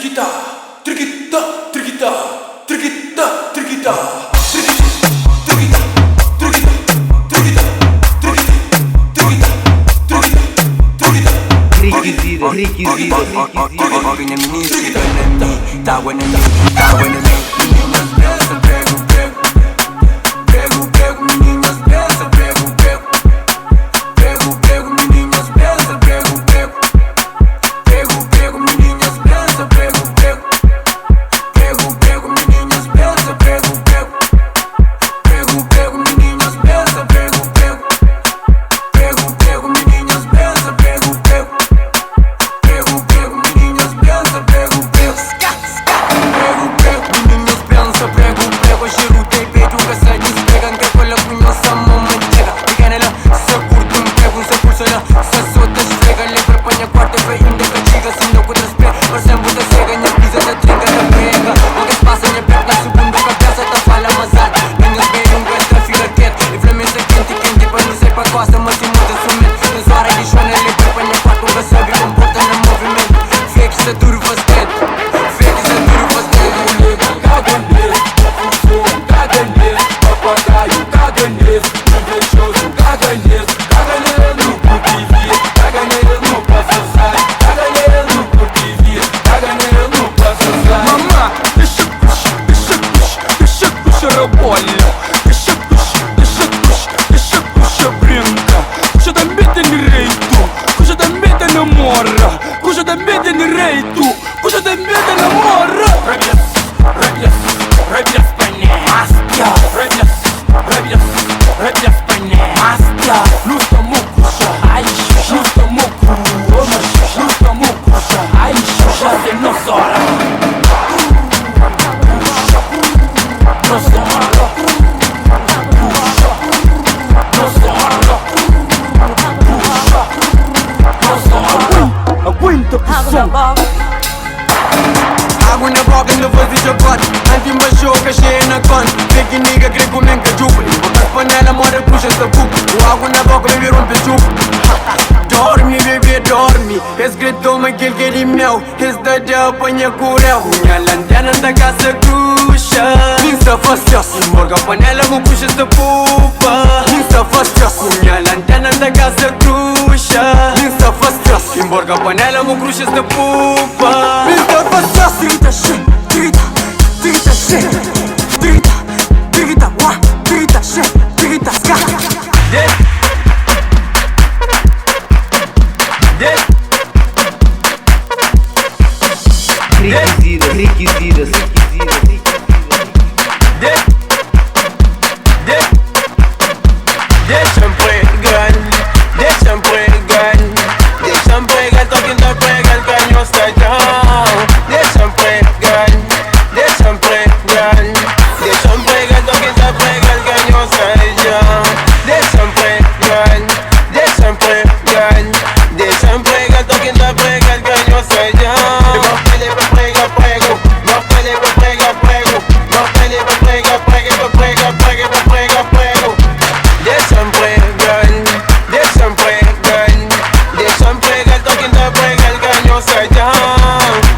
triquita, triquita, triquita, triquita, triquita, Ogni ministri prendemi, da when me, da when me. Meninas belas, pego, pego, pego, meninas belas, pego, pego, meninas belas, pego, pego, meninas belas, pego, pego, meninas belas, pego, pego, meninas belas, pego, pego, meninas belas, pego, pego, meninas belas, pego, meninas belas, pego, жиру te pecho, că să despegan, că acolo cu noi să mă mâncega. Tiganele să curte un pego, să pulsă-le, să sotă și frega, le prăpănea coarte pe inde, că ciga sunt eu cu respect, ori să-mi pută sega, ne piză, te tringa, te pega. O că spasă, ne pepna, sucundo, că piața ta fală măzat. Meninas bem, um găstă, fică cat. E flamență, quente, păi nu sei pa costa, mă țin mult de sumet. În soare, ghișoanele, prăpănea coarte, că să vi comportă în moviment. Fie că să duri vă sted, fie că să duri vă sted. Papagaio, caganês, invejoso, caganês, caganês no TV, caganês no passar, caganês no TV, caganês no passar. Mamá, deixa rebolha, deixa brinca, cuja da meta direito, cuja da meta namora, cuja da meta direito, cuja da meta namora. Rabias, Mastia, rabias, Mastia. Nu stăm o cușă, aici, nu stăm o cușă, nu stăm o cușă, aici, șase nu sora. Nu sora. Aguenta pressão. Água na boca, ainda vou dizer agora. Anti-me joga, cheia na conta. Fique nigga, grego, menca, júbilo. Botas panela, mora, puxa essa buca. O água na boca, bebê, rompe chupa. Dorme, bebê, dorme. Esse gritou-me aquele que é meu. Esse dade apanha curel. Minha lanterna da casa cruxa. Minha faciosa. Morga panela, me puxa essa pupa. Minha faciosa. Minha lanterna da casa cruxa. Minha faciosa. Morga panela, me puxa essa pupa. Minha faciosa. Trita shit, trita shit, trita wa, trita shit, trita ska. Requisitas. Deixa-me pregar, deixa-me pregar, deixa-me pregar, tô aqui na prega, el caño está allá. Deixa-me pregar, deixa-me pregar, deixa-me pregar, tô aqui na prega, el caño está allá. Deixa-me pregar, deixa-me pregar, deixa-me pregar, tô aqui na prega, el caño está allá. Martele pra prega, prego, martele pra prega, prego, martele pra prega, prega, pra prega, prega, pra prega, prego. Deixa-me pregar, deixa-me pregar, deixa-me pregar, tô aqui na prega, el caño está allá.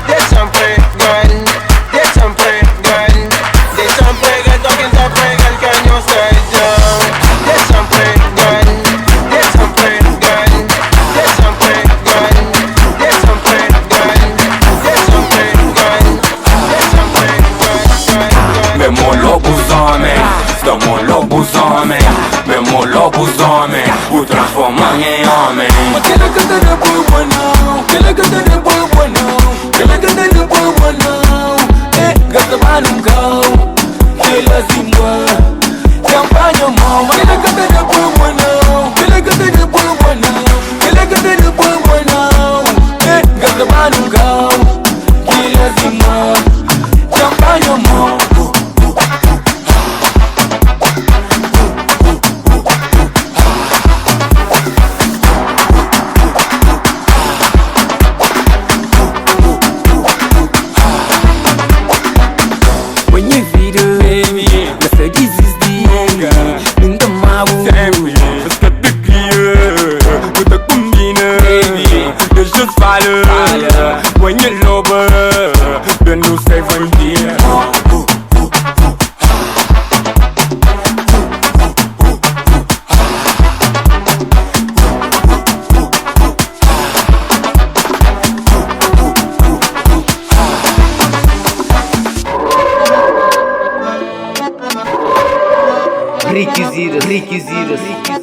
Deixa-me pregar, deixa-me pregar, deixa-me pregar, tô aqui na prega, el caño está allá. Deixa-me pregar, deixa-me pregar, deixa-me pregar, deixa-me pregar, deixa-me pregar, deixa-me pregar. Mesmo lobosomem, estamos lobosomem. Mesmo lobosomem, o transformam em homem. Aquela gata de boa não, aquela gata de boa não, aquela gata de boa não. Gata manungão, aquela zimba, campanha mão. Aquela gata de boa não, aquela gata de boa não, aquela gata de boa não. Gata manungão, aquela zimba, campanha mão. Deixa-te falha, põe a roupa nigga não sei vampira. Requisira.